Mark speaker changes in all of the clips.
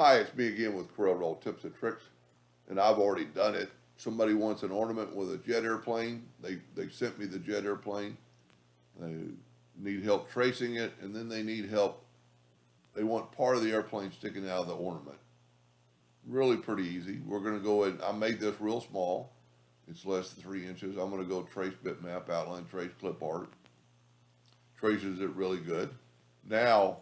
Speaker 1: Hi, it's me again with Corel Tips and Tricks, and I've already done it. Somebody wants an ornament with a jet airplane. They sent me the jet airplane. They need help tracing it, and then they need help. They want part of the airplane sticking out of the ornament. Really pretty easy. We're going to go ahead. I made this real small. It's less than 3 inches. I'm going to go trace bitmap, outline trace, clip art. Traces it really good. Now,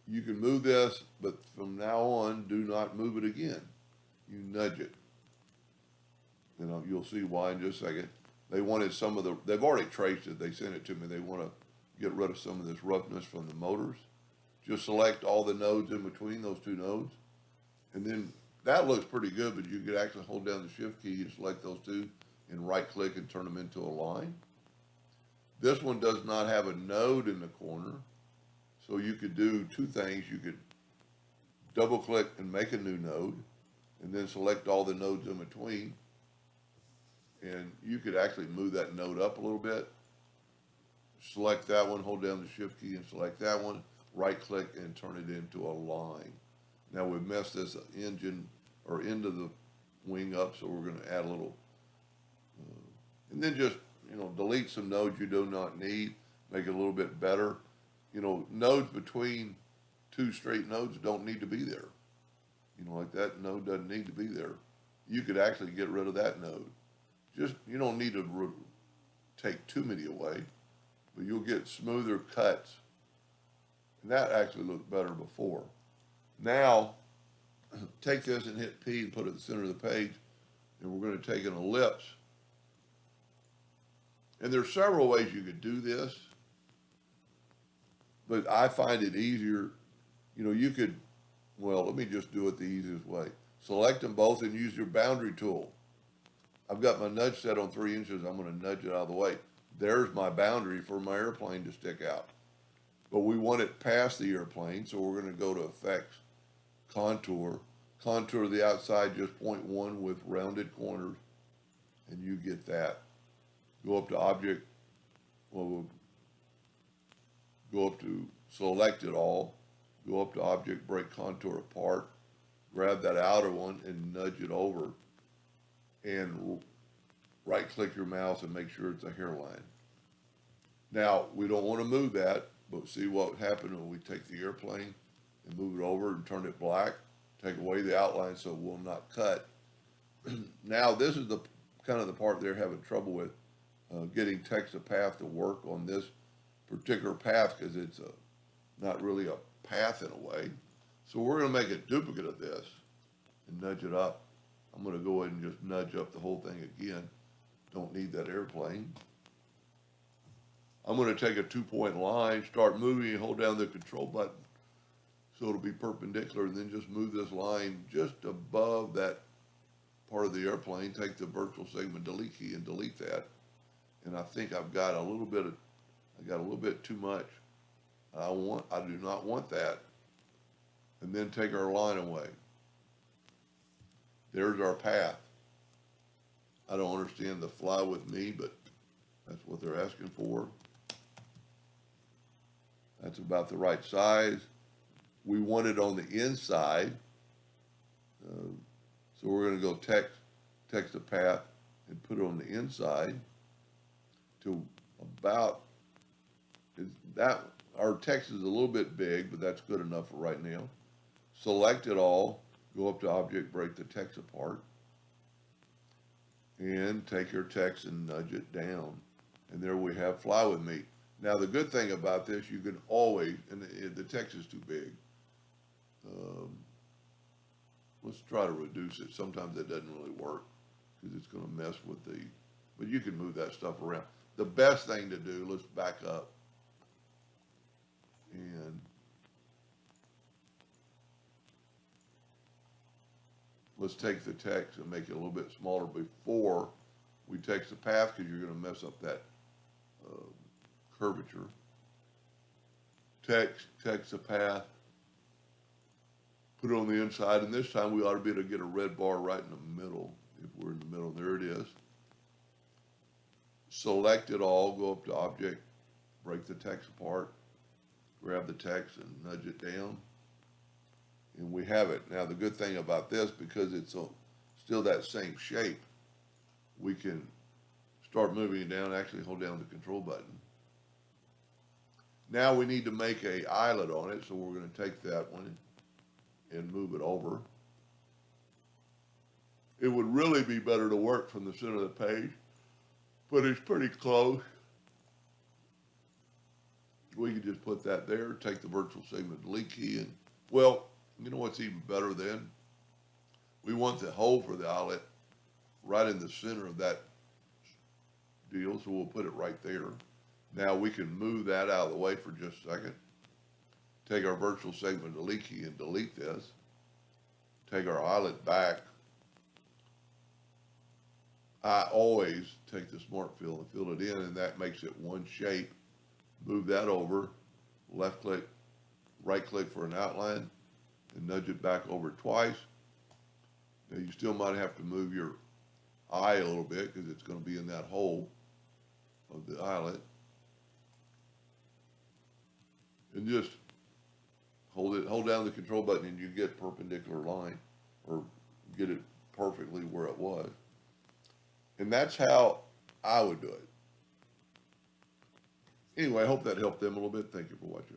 Speaker 1: you can move this, but from now on, do not move it again. You nudge it. You'll see why in just a second. They wanted some of they've already traced it. They sent it to me. They want to get rid of some of this roughness from the motors. Just select all the nodes in between those two nodes. And then that looks pretty good, but you could actually hold down the shift key and select those two and right click and turn them into a line. This one does not have a node in the corner. So you could do two things. You could double click and make a new node and then select all the nodes in between. And you could actually move that node up a little bit. Select that one, hold down the shift key and select that one, right click and turn it into a line. Now we've messed this engine or into the wing up, so we're going to add a little, and then just, delete some nodes you do not need, make it a little bit better. Nodes between two straight nodes don't need to be there. Like that node doesn't need to be there. You could actually get rid of that node. You don't need to take too many away, but you'll get smoother cuts. And that actually looked better before. Now, take this and hit P and put it at the center of the page, and we're going to take an ellipse. And there's several ways you could do this, but I find it easier. Let me just do it the easiest way. Select them both and use your boundary tool. I've got my nudge set on 3 inches. I'm going to nudge it out of the way. There's my boundary for my airplane to stick out. But we want it past the airplane, so we're going to go to Effects, Contour. Contour the outside just 0.1 with rounded corners, and you get that. Go up to Object. We'll go up to Select It All. Go up to Object, Break Contour Apart. Grab that outer one and nudge it over. And right-click your mouse and make sure it's a hairline. Now, we don't want to move that, but see what happened when we take the airplane and move it over and turn it black, take away the outline so it will not cut. Now, this is the kind of the part they're having trouble with, getting text to path to work on this particular path because it's not really a path in a way. So we're going to make a duplicate of this and nudge it up. I'm going to go ahead and just nudge up the whole thing again. Don't need that airplane. I'm going to take a 2-point line, start moving, and hold down the control button so it'll be perpendicular, and then just move this line just above that part of the airplane. Take the virtual segment delete key and delete that. And I think I've got a little bit too much. I do not want that. And then take our line away. There's our path. I don't understand the fly with me, but that's what they're asking for. That's about the right size. We want it on the inside. So we're going to go text the path and put it on the inside to about, our text is a little bit big, but that's good enough for right now. Select it all, go up to Object, break the text apart, and take your text and nudge it down. And there we have Fly With Me. Now the good thing about this, you can always, and the text is too big. Let's try to reduce it. Sometimes it doesn't really work because it's going to mess with but you can move that stuff around. The best thing to do, let's back up. And let's take the text and make it a little bit smaller before we text the path because you're going to mess up that curvature. Text the path, put it on the inside, and this time we ought to be able to get a red bar right in the middle. If we're in the middle, there it is. Select it all, go up to Object, break the text apart, grab the text and nudge it down. and we have it. Now the good thing about this, because it's still that same shape, we can start moving it down, actually hold down the control button. Now we need to make a eyelet on it, so we're going to take that one and move it over. It would really be better to work from the center of the page, but it's pretty close. We can just put that there, take the virtual segment delete key, and, well, you know what's even better then? We want the hole for the eyelet right in the center of that deal, so we'll put it right there. Now we can move that out of the way for just a second. Take our virtual segment delete key and delete this. Take our eyelet back. I always take the smart fill and fill it in, and that makes it one shape. Move that over, left click, right click for an outline, and nudge it back over twice. Now you still might have to move your eye a little bit because it's going to be in that hole of the eyelet. And just hold down the control button and you get perpendicular line, or get it perfectly where it was. And that's how I would do it. Anyway, I hope that helped them a little bit. Thank you for watching.